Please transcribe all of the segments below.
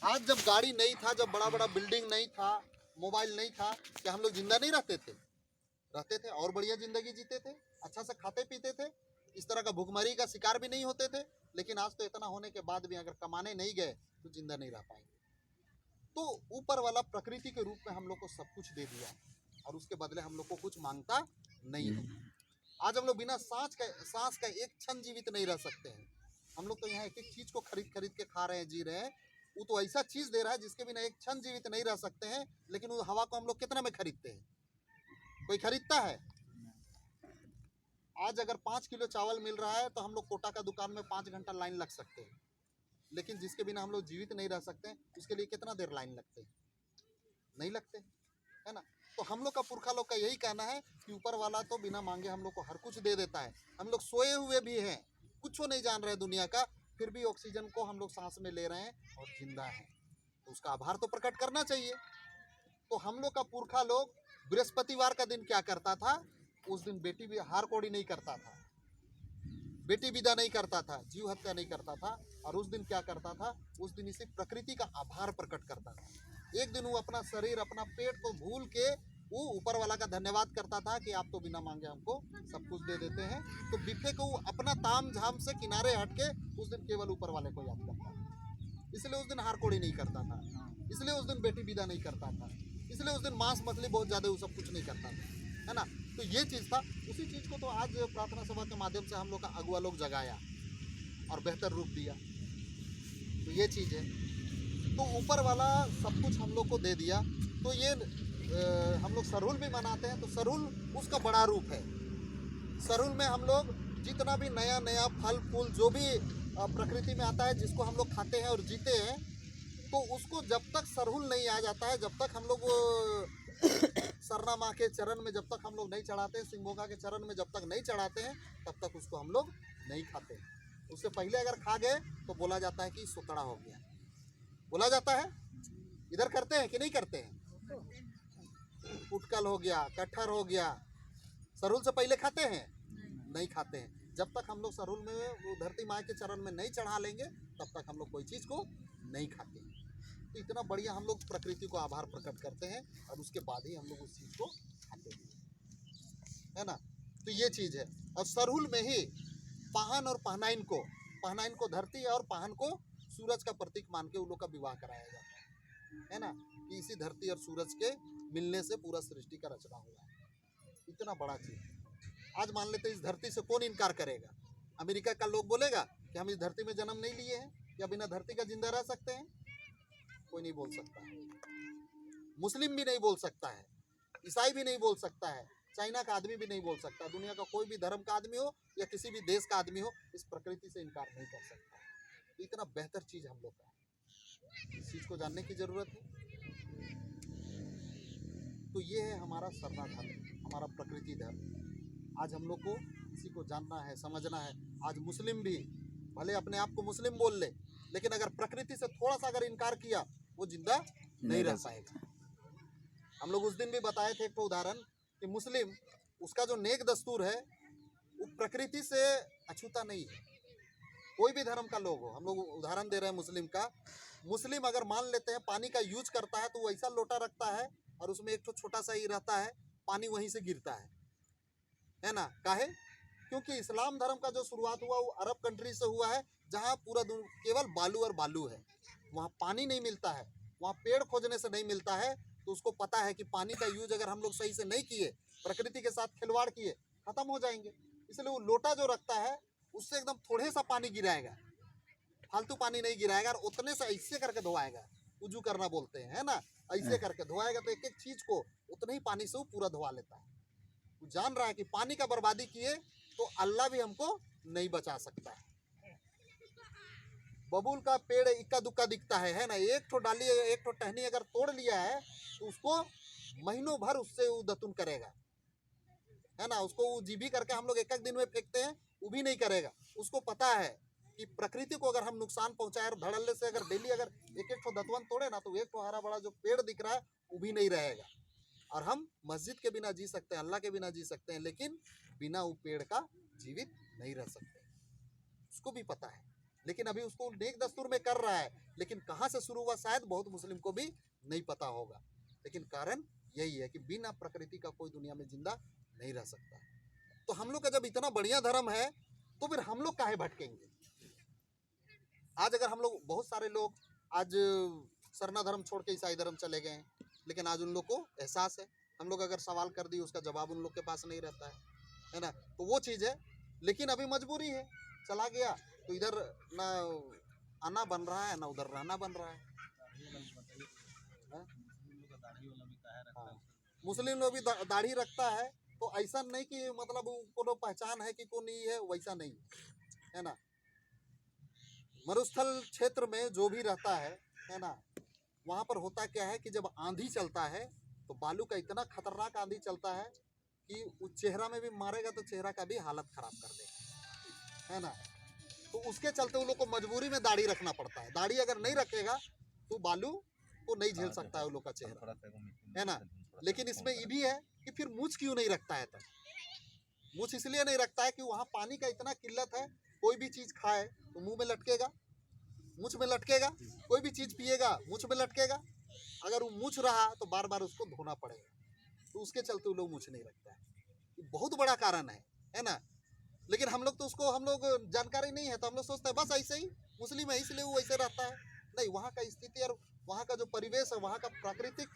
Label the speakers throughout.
Speaker 1: आज जब गाड़ी नहीं था, जब बड़ा बड़ा बिल्डिंग नहीं था, मोबाइल नहीं था, क्या हम लोग जिंदा नहीं रहते थे? रहते थे और बढ़िया जिंदगी जीते थे, अच्छा से खाते पीते थे, इस तरह का भूखमरी का शिकार भी नहीं होते थे। लेकिन आज तो इतना होने के बाद भी अगर कमाने नहीं गए तो जिंदा नहीं रह पाएंगे। तो ऊपर वाला प्रकृति के रूप में हम लोग को सब कुछ दे दिया और उसके बदले हम लोग को कुछ मांगता नहीं है। आज हम लोग बिना सांस का एक क्षण जीवित नहीं रह सकते हैं। हम लोग तो यहाँ एक एक चीज को खरीद खरीद के खा रहे हैं, जी रहे हैं। वो तो ऐसा चीज दे रहा है जिसके बिना एक क्षण जीवित नहीं रह सकते हैं, लेकिन वो हवा को हम लोग कितना में खरीदते हैं? कोई खरीदता है? आज अगर 5 किलो चावल मिल रहा है तो हम लोग कोटा का दुकान में 5 घंटा लाइन लग सकते हैं, लेकिन जिसके बिना हम लोग जीवित नहीं रह सकते उसके लिए कितना देर लाइन लगते हैं? नहीं लगते, है ना? तो हम लोग का पुरखा लोग का यही कहना है कि ऊपर वाला तो बिना मांगे हम लोग को हर कुछ दे देता है। हम लोग सोए हुए भी हैं, कुछ नहीं जान रहे दुनिया का, फिर भी ऑक्सीजन को हम लोग सांस में ले रहे हैं और जिंदा हैं, तो उसका आभार तो प्रकट करना चाहिए। तो हम लोग का पुरखा लोग बृहस्पतिवार का दिन क्या करता था? उस दिन बेटी भी हार कोड़ी नहीं करता था, बेटी विदा नहीं करता था, जीव हत्या नहीं करता था। और उस दिन क्या करता था? उस दिन इसी प्रकृति का आभार प्रकट करता था। एक दिन वो अपना शरीर, अपना पेट को भूल के वो ऊपर वाला का धन्यवाद करता था कि आप तो बिना मांगे हमको सब कुछ दे देते हैं। तो बिफे को वो अपना ताम झाम से किनारे हटके उस दिन केवल ऊपर वाले को याद करता था। इसलिए उस दिन हार कोड़ी नहीं करता था, इसलिए उस दिन बेटी विदा नहीं करता था, इसलिए उस दिन मांस मछली बहुत ज्यादा वो सब कुछ नहीं करता था, है ना? तो ये चीज था। उसी चीज को तो आज प्रार्थना सभा के माध्यम से हम लोग का अगुआ लोग जगाया और बेहतर रूप दिया। तो ये चीज है। तो ऊपर वाला सब कुछ हम लोग को दे दिया। तो ये हम लोग सरहुल भी मनाते हैं, तो सरहुल उसका बड़ा रूप है। सरहुल में हम लोग जितना भी नया नया फल फूल जो भी प्रकृति में आता है, जिसको हम लोग खाते हैं और जीते हैं, तो उसको जब तक सरहुल नहीं आ जाता है, जब तक हम लोग सरना माँ के चरण में जब तक हम लोग नहीं चढ़ाते, सिंगोगा के चरण में जब तक नहीं चढ़ाते हैं, तब तक उसको हम लोग नहीं खाते। उससे पहले अगर खा गए तो बोला जाता है कि सुतड़ा हो गया, बोला जाता है। इधर करते हैं कि नहीं करते हैं? उटकल हो गया, कटहर हो गया, सरहुल से पहले खाते हैं? नहीं खाते हैं। जब तक हम लोग सरहुल में वो धरती माँ के चरण में नहीं चढ़ा लेंगे, तब तक हम लोग कोई चीज़ को नहीं खाते। तो इतना बढ़िया हम लोग प्रकृति को आभार प्रकट करते हैं और उसके बाद ही हम लोग उस चीज़ को खाते हैं, है ना? तो ये चीज़ है। और सरहुल में ही पाहन और पहनाइन को धरती और पाहन को सूरज का प्रतीक मान के उन लोग का विवाह कराया जाता है ना? कि इसी धरती और सूरज के मिलने से पूरा सृष्टि का रचना हुआ है। इतना बड़ा चीज। आज मान लेते इस धरती से कौन इनकार करेगा? अमेरिका का लोग बोलेगा कि हम इस धरती में जन्म नहीं लिए हैं, या बिना धरती का जिंदा रह सकते हैं? कोई नहीं बोल सकता है। मुस्लिम भी नहीं बोल सकता है, ईसाई भी नहीं बोल सकता है, चाइना का आदमी भी नहीं बोल सकता, दुनिया का कोई भी धर्म का आदमी हो या किसी भी देश का आदमी हो, इस प्रकृति से इनकार नहीं कर सकता। तो इतना बेहतर चीज हम लोग का है, इस चीज को जानने की जरूरत है। तो ये है हमारा सरना धर्म, हमारा प्रकृति धर्म। आज हम लोग को इसी को जानना है, समझना है। आज मुस्लिम भी भले अपने आप को मुस्लिम बोल ले, लेकिन अगर प्रकृति से थोड़ा सा अगर इनकार किया, वो जिंदा नहीं रह पाएगा। हम लोग उस दिन भी बताए थे एक तो उदाहरण कि मुस्लिम, उसका जो नेक दस्तूर है वो प्रकृति से अछूता नहीं है। कोई भी धर्म का लोग हो, हम लोग उदाहरण दे रहे हैं मुस्लिम का। मुस्लिम अगर मान लेते हैं पानी का यूज करता है तो वो ऐसा लोटा रखता है और उसमें एक तो छोटा सा ही रहता है, पानी वहीं से गिरता है ना? काहे? क्योंकि इस्लाम धर्म का जो शुरुआत हुआ वो अरब कंट्री से हुआ है, जहाँ पूरा केवल बालू और बालू है, वहाँ पानी नहीं मिलता है, वहाँ पेड़ खोजने से नहीं मिलता है। तो उसको पता है कि पानी का यूज अगर हम लोग सही से नहीं किए, प्रकृति के साथ खिलवाड़ किए, खत्म हो जाएंगे। इसलिए वो लोटा जो रखता है उससे एकदम थोड़े सा पानी गिराएगा, फालतू पानी नहीं गिराएगा, और उतने से ऐसे करके धोआएगा। उजू करना बोलते हैं, है ना? ऐसे करके धोआएगा तो एक एक चीज को उतने ही पानी से वो पूरा धोआ लेता है। वो जान रहा है कि पानी का बर्बादी किए तो अल्लाह भी हमको नहीं बचा सकता है। बबूल का पेड़ इक्का दुक्का दिखता है ना? एक ठो डाली, एक ठो टहनी अगर तोड़ लिया है तो उसको महीनों भर उससे वो दतुन करेगा, है ना? उसको वो जीभी करके हम लोग एक एक दिन में फेंकते हैं, वो भी नहीं करेगा। उसको पता है कि प्रकृति को अगर हम नुकसान पहुंचाए और धड़ल्ले से अगर डेली अगर एक एक ठो दतवन तोड़े ना, तो एक ठो हरा बड़ा जो पेड़ दिख रहा है वो भी नहीं रहेगा। और हम मस्जिद के बिना जी सकते हैं, अल्लाह के बिना जी सकते हैं, लेकिन बिना वो पेड़ का जीवित नहीं रह सकते। उसको भी पता है, लेकिन अभी उसको नेक दस्तूर में कर रहा है, लेकिन कहाँ से शुरू हुआ शायद बहुत मुस्लिम को भी नहीं पता होगा। लेकिन कारण यही है कि बिना प्रकृति का कोई दुनिया में जिंदा नहीं रह सकता। तो हम लोग का जब इतना बढ़िया धर्म है तो फिर हम लोग काहे भटकेंगे। आज अगर हम लोग, बहुत सारे लोग आज सरना धर्म छोड़ के ईसाई धर्म चले गए हैं, लेकिन आज उन लोग को एहसास है। हम लोग अगर सवाल कर दिए उसका जवाब उन लोग के पास नहीं रहता है ना। तो वो चीज़ है, लेकिन अभी मजबूरी है, चला गया तो इधर ना आना बन रहा है ना उधर रहना बन रहा है। मुस्लिम लोग भी दाढ़ी रखता है, तो ऐसा नहीं कि मतलब कोनो पहचान है कि को नहीं है, वैसा नहीं है ना। मरुस्थल क्षेत्र में जो भी रहता है ना, वहाँ पर होता क्या है कि जब आंधी चलता है तो बालू का इतना खतरनाक आंधी चलता है कि उस चेहरा में भी मारेगा तो चेहरा का भी हालत खराब कर देगा, है ना। तो उसके चलते उन लोग को मजबूरी में दाढ़ी रखना पड़ता है। दाढ़ी अगर नहीं रखेगा तो बालू को नहीं झेल सकता है उन लोग का चेहरा, है ना। लेकिन इसमें ये भी है कि फिर मूछ क्यों नहीं रखता है तब। मूछ इसलिए नहीं रखता है कि वहाँ पानी का इतना किल्लत है, कोई भी चीज़ खाए तो मुंह में लटकेगा, मूछ में लटकेगा, कोई भी चीज़ पिएगा मूछ में लटकेगा। अगर वो मूछ रहा तो बार बार उसको धोना पड़ेगा, तो उसके चलते वो लोग मूछ नहीं रखता है। ये बहुत बड़ा कारण है ना। लेकिन हम लोग तो उसको, हम लोग जानकारी नहीं है तो हम लोग सोचते हैं बस ऐसे ही मुस्लिम है इसलिए वो ऐसे रहता है। नहीं, वहाँ का स्थिति और वहाँ का जो परिवेश है, वहाँ का प्राकृतिक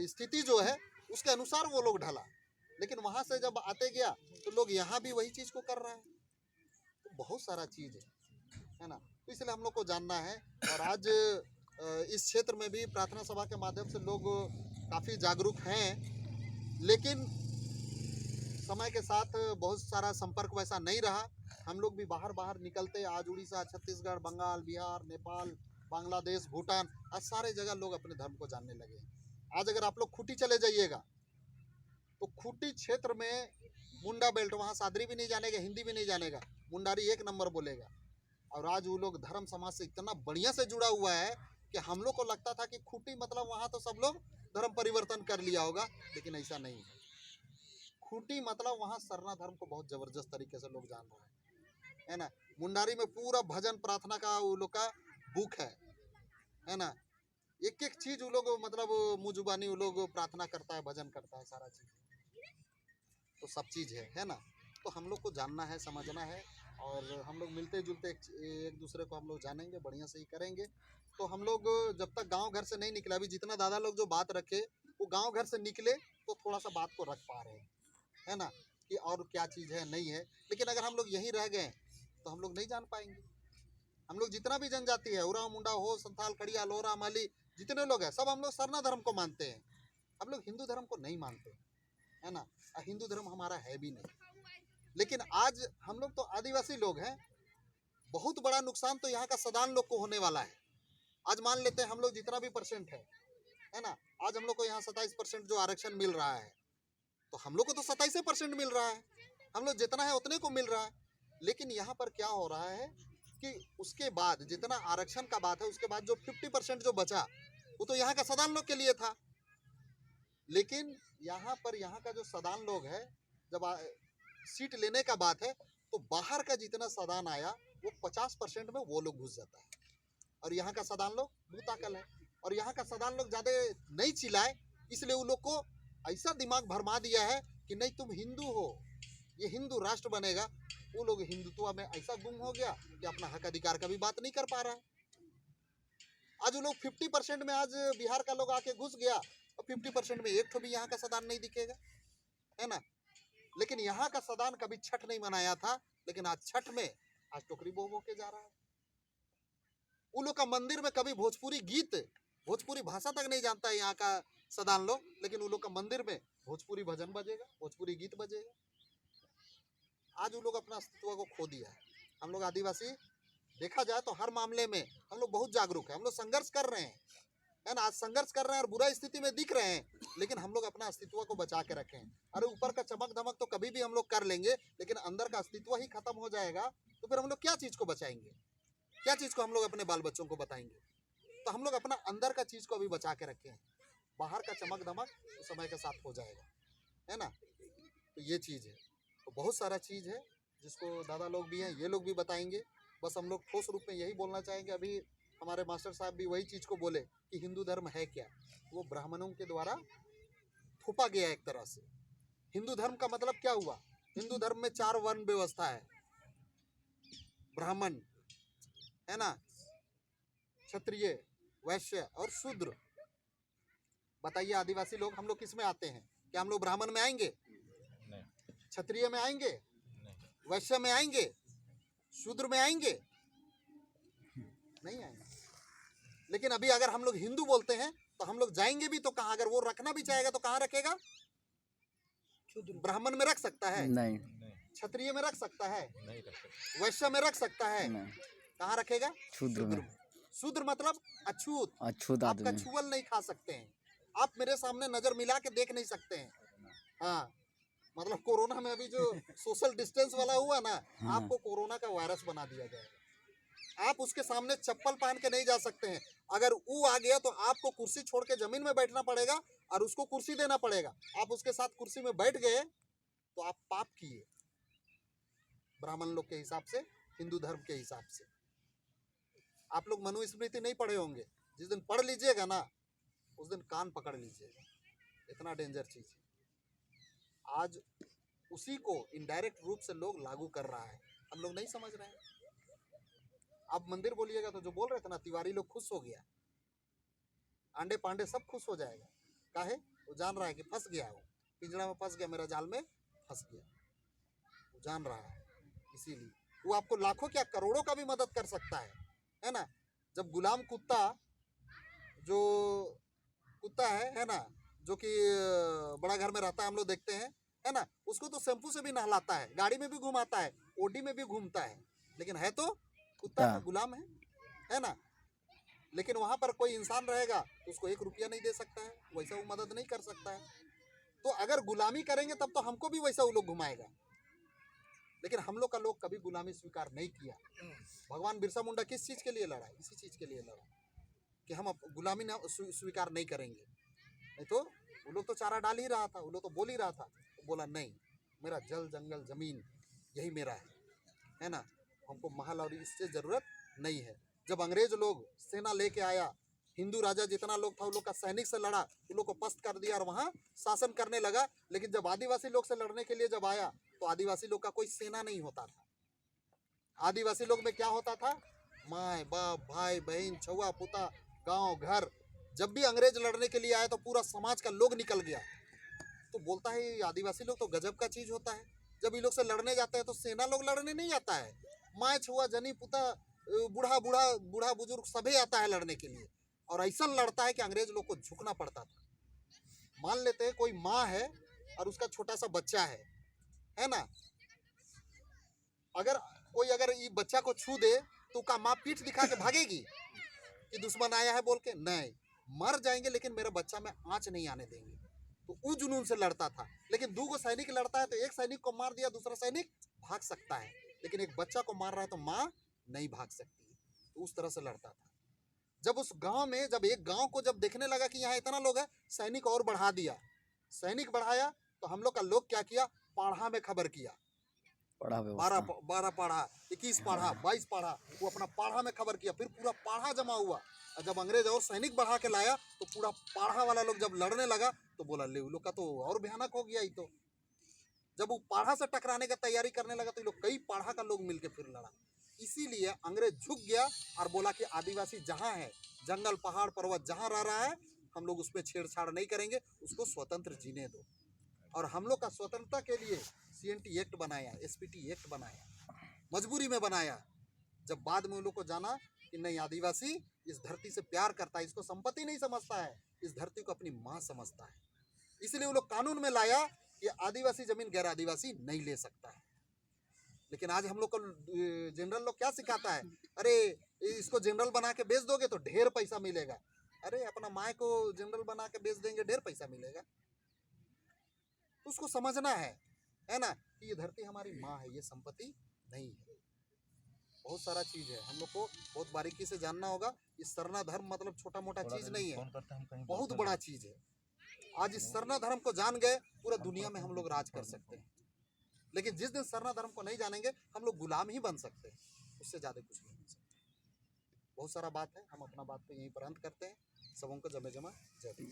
Speaker 1: स्थिति जो है उसके अनुसार वो लोग ढला। लेकिन वहाँ से जब आते गया तो लोग यहाँ भी वही चीज़ को कर रहे हैं। तो बहुत सारा चीज़ है ना। तो इसलिए हम लोग को जानना है। और आज इस क्षेत्र में भी प्रार्थना सभा के माध्यम से लोग काफ़ी जागरूक हैं, लेकिन समय के साथ बहुत सारा संपर्क वैसा नहीं रहा। हम लोग भी बाहर निकलते, आज उड़ीसा, छत्तीसगढ़, बंगाल, बिहार, नेपाल, बांग्लादेश, भूटान, आज सारे जगह लोग अपने धर्म को जानने लगे। आज अगर आप लोग खूंटी चले जाइएगा तो खूंटी क्षेत्र में मुंडा बेल्ट, वहाँ सादरी भी नहीं जानेगा, हिंदी भी नहीं जानेगा, मुंडारी एक नंबर बोलेगा। और आज वो लोग धर्म समाज से इतना बढ़िया से जुड़ा हुआ है कि हम लोग को लगता था कि खूंटी मतलब वहाँ तो सब लोग धर्म परिवर्तन कर लिया होगा, लेकिन ऐसा नहीं है। खूंटी मतलब वहाँ सरना धर्म को बहुत जबरदस्त तरीके से लोग जान रहे है ना। मुंडारी में पूरा भजन प्रार्थना का वो लोग का बुक है ना। एक एक चीज वो लोग मतलब मुँह जुबानी वो लोग प्रार्थना करता है, भजन करता है, सारा चीज, तो सब चीज है ना। तो हम लोग को जानना है, समझना है, और हम लोग मिलते जुलते एक दूसरे को हम लोग जानेंगे, बढ़िया से ही करेंगे। तो हम लोग जब तक गांव घर से नहीं निकले, अभी जितना दादा लोग जो बात रखे वो गांव घर से निकले तो थोड़ा सा बात को रख पा रहे हैं, है ना, कि और क्या चीज़ है नहीं है। लेकिन अगर हम लोग यहीं रह गए तो हम लोग नहीं जान पाएंगे। हम लोग जितना भी जनजाति है, उराव, मुंडा, हो, संथाल, खड़िया, लोहरा, माली, जितने लोग हैं सब हम लोग सरना धर्म को मानते हैं। हम लोग हिंदू धर्म को नहीं मानते, है ना। हिंदू धर्म हमारा है भी नहीं। लेकिन आज हम लोग तो आदिवासी लोग हैं, बहुत बड़ा नुकसान तो यहाँ का सदान लोग को होने वाला है। आज मान लेते हैं हम लोग जितना भी परसेंट है ना, आज हम लोग को यहाँ 27% जो आरक्षण मिल रहा है, तो हम लोग को तो 27% मिल रहा है, हम लोग जितना है उतने को मिल रहा है। लेकिन यहाँ पर क्या हो रहा है कि उसके बाद जितना आरक्षण का बात है, उसके बाद जो 50% जो बचा वो तो यहाँ का सदान लोग के लिए था। लेकिन यहाँ पर यहाँ का जो सदान लोग है, जब सीट लेने का बात है तो बाहर का जितना सदान आया वो 50% में वो लोग घुस जाता है, और यहाँ का सदान लोग भूताकल है। और यहाँ का सदान लोग ज़्यादा नहीं चिल्लाए, इसलिए वो लोग को ऐसा दिमाग भरमा दिया है कि नहीं तुम हिंदू हो, ये हिंदू राष्ट्र बनेगा। वो लोग हिंदुत्व में ऐसा गुम हो गया कि अपना हक अधिकार का भी बात नहीं कर पा रहा है। आज वो लोग 50% में, आज बिहार का लोग आके घुस गया और 50% में एक तो भी यहाँ का सदान नहीं दिखेगा, है ना। लेकिन यहाँ का सदान कभी छठ नहीं मनाया था, लेकिन आज छठ में आज टोकरी बो के जा रहा है। उन लोग का मंदिर में कभी भोजपुरी गीत, भोजपुरी भाषा तक नहीं जानता है यहाँ का सदान लोग, लेकिन उन लोग का मंदिर में भोजपुरी भजन बजेगा, भोजपुरी गीत बजेगा। आज वो लोग अपना अस्तित्व को खो दिया है। हम लोग आदिवासी देखा जाए तो हर मामले में हम लोग बहुत जागरूक है, हम लोग संघर्ष कर रहे हैं, है ना। आज संघर्ष कर रहे हैं और बुरा स्थिति में दिख रहे हैं, लेकिन हम लोग अपना अस्तित्व को बचा के रखें। अरे ऊपर का चमक धमक तो कभी भी हम लोग कर लेंगे, लेकिन अंदर का अस्तित्व ही खत्म हो जाएगा तो फिर हम लोग क्या चीज़ को बचाएंगे, क्या चीज़ को हम लोग अपने बाल बच्चों को बताएंगे। तो हम लोग अपना अंदर का चीज़ को अभी बचा के रखें, बाहर का चमक धमक तो समय के साथ हो जाएगा, है ना। तो ये चीज़ है, तो बहुत सारा चीज़ है जिसको दादा लोग भी हैं, ये लोग भी बताएंगे। बस हम लोग ठोस रूप में यही बोलना चाहेंगे। अभी हमारे मास्टर साहब भी वही चीज़ को बोले कि हिंदू धर्म है क्या, वो ब्राह्मणों के द्वारा थोपा गया एक तरह से। हिंदू धर्म का मतलब क्या हुआ? हिंदू धर्म में 4 वर्ण व्यवस्था है, ब्राह्मण है ना, क्षत्रिय, वैश्य और शूद्र। बताइए आदिवासी लोग हम लोग किस में आते हैं? क्या हम लोग ब्राह्मण में आएंगे? नहीं। क्षत्रिय में आएंगे? नहीं। वैश्य में आएंगे? शूद्र में आएंगे? नहीं आएंगे। लेकिन अभी अगर हम लोग हिंदू बोलते हैं तो हम लोग जाएंगे भी तो कहाँ? अगर वो रखना भी चाहेगा तो कहाँ रखेगा? ब्राह्मण में रख सकता है? नहीं। क्षत्रिय में रख सकता है? नहीं। वैश्य में रख सकता है? नहीं। कहाँ रखेगा? शूद्र में। शूद्र मतलब अछूत, आप कछुअल नहीं खा सकते हैं, आप मेरे सामने नजर मिला के देख नहीं सकते हैं। हाँ, मतलब कोरोना में अभी जो सोशल डिस्टेंस वाला हुआ ना, आपको कोरोना का वायरस बना दिया जाएगा। आप उसके सामने चप्पल पहन के नहीं जा सकते हैं। अगर वो आ गया तो आपको कुर्सी छोड़ के जमीन में बैठना पड़ेगा और उसको कुर्सी देना पड़ेगा। आप उसके साथ कुर्सी में बैठ गए तो आप पाप किए ब्राह्मण लोग के हिसाब से, हिंदू धर्म के हिसाब से। आप लोग मनुस्मृति नहीं पढ़े होंगे, जिस दिन पढ़ लीजिएगा ना उस दिन कान पकड़ लीजिएगा, इतना डेंजर चीज है। आज उसी को इनडायरेक्ट रूप से लोग लागू कर रहा है, हम लोग नहीं समझ रहे हैं। आप मंदिर बोलिएगा तो जो बोल रहे थे ना, तिवारी लोग खुश हो गया, आंडे पांडे सब खुश हो जाएगा। काहे? वो जान रहा है कि फंस गया, वो पिंजरा में फंस गया, मेरा जाल में फंस गया, वो जान रहा है। इसीलिए वो आपको लाखों क्या करोड़ों का भी मदद कर सकता है ना। जब गुलाम कुत्ता, जो कुत्ता है ना, जो कि बड़ा घर में रहता है, हम लोग देखते हैं है ना, उसको तो शैम्पू से भी नहलाता है, गाड़ी में भी घुमाता है, ओडी में भी घूमता है, लेकिन है तो कुत्ता का गुलाम है ना। लेकिन वहां पर कोई इंसान रहेगा तो उसको 1 रुपया नहीं दे सकता है, वैसा वो मदद नहीं कर सकता है। तो अगर गुलामी करेंगे तब तो हमको भी वैसा वो लोग घुमाएगा। लेकिन हम लोग का लोग कभी गुलामी स्वीकार नहीं किया। भगवान बिरसा मुंडा किस चीज के लिए लड़ा? इसी चीज के लिए लड़ा कि हम गुलामी ना स्वीकार नहीं करेंगे। नहीं तो वो लोग तो चारा डाल ही रहा था, वो लोग तो बोल ही रहा था, तो बोला नहीं, मेरा जल जंगल जमीन यही मेरा है ना, हमको महल और इससे जरूरत नहीं है। जब अंग्रेज लोग सेना लेके आया, हिंदू राजा जितना लोग था वो लोग का सैनिक से लड़ा, वो लोग को पस्त कर दिया और वहाँ शासन करने लगा। लेकिन जब आदिवासी लोग से लड़ने के लिए जब आया तो आदिवासी लोग का कोई सेना नहीं होता था। आदिवासी लोग में क्या होता था? माँ बाप, भाई बहन, छुआ पुता, गांव घर। जब भी अंग्रेज लड़ने के लिए आए तो पूरा समाज का लोग निकल गया। तो बोलता है ये आदिवासी लोग तो गजब का चीज होता है, जब ये लोग से लड़ने जाते हैं तो सेना लोग लड़ने नहीं आता है, माँ छुआ जनी पुता, बूढ़ा बुजुर्ग सभी आता है लड़ने के लिए, और ऐसा लड़ता है कि अंग्रेज लोग को झुकना पड़ता था। मान लेते हैं कोई माँ है और उसका छोटा सा बच्चा है ना, अगर कोई ये बच्चा को छू दे तो का माँ पीठ दिखा के भागेगी कि दुश्मन आया है बोल के? नहीं, मर जाएंगे लेकिन मेरा बच्चा में आंच नहीं आने देंगे। तो वो जुनून से लड़ता था। लेकिन 2 सैनिक लड़ता है तो एक सैनिक को मार दिया, दूसरा सैनिक भाग सकता है, लेकिन एक बच्चा को मार रहा है तो माँ नहीं भाग सकती। तो उस तरह से लड़ता था। जब उस गांव में, जब एक गांव को जब देखने लगा कि यहाँ इतना लोग है, सैनिक और बढ़ा दिया। सैनिक बढ़ाया तो हम लोग का लोग क्या किया? पाढ़ा में खबर किया, 12 पाढ़ा, 21 पाढ़ा, 22 पाढ़ा, वो अपना पाढ़ा में खबर किया। फिर पूरा पाढ़ा जमा हुआ, और जब अंग्रेज और सैनिक बढ़ा के लाया तो पूरा पाढ़ा वाला लोग जब लड़ने लगा तो बोला ले लोग का तो और भयानक हो गया। ही तो जब वो पाढ़ा से टकराने का तैयारी करने लगा तो लोग कई पाढ़ा का लोग मिलकर फिर लड़ा। इसीलिए अंग्रेज झुक गया और बोला कि आदिवासी जहाँ है, जंगल पहाड़ पर्वत जहाँ रह रहा है, हम लोग उसमें छेड़छाड़ नहीं करेंगे, उसको स्वतंत्र जीने दो। और हम लोग का स्वतंत्रता के लिए CNT एक्ट बनाया, SPT एक्ट बनाया, मजबूरी में बनाया। जब बाद में उन लोग को जाना कि नहीं, आदिवासी इस धरती से प्यार करता है, इसको संपत्ति नहीं समझता है, इस धरती को अपनी माँ समझता है। इसलिए वो लोग कानून में लाया कि आदिवासी जमीन गैर आदिवासी नहीं ले सकता है। लेकिन आज हम लोग को जनरल लोग क्या सिखाता है? अरे इसको जनरल बना के बेच दोगे तो ढेर पैसा मिलेगा। अरे अपना माँ को जनरल बना के बेच देंगे, ढेर पैसा मिलेगा। तो उसको समझना है ना, कि ये धरती हमारी माँ है, ये संपत्ति नहीं है। बहुत सारा चीज है, हम लोग को बहुत बारीकी से जानना होगा। इस सरना धर्म मतलब छोटा मोटा चीज नहीं है, बहुत बड़ा चीज है। आज इस सरना धर्म को जान गए, पूरा दुनिया में हम लोग राज कर सकते हैं। लेकिन जिस दिन सरना धर्म को नहीं जानेंगे, हम लोग गुलाम ही बन सकते हैं। उससे ज़्यादा कुछ नहीं हो सकता। बहुत सारा बात है, हम अपना बात पे यहीं पर अंत करते हैं। सबों को जमे जमा जय भीम।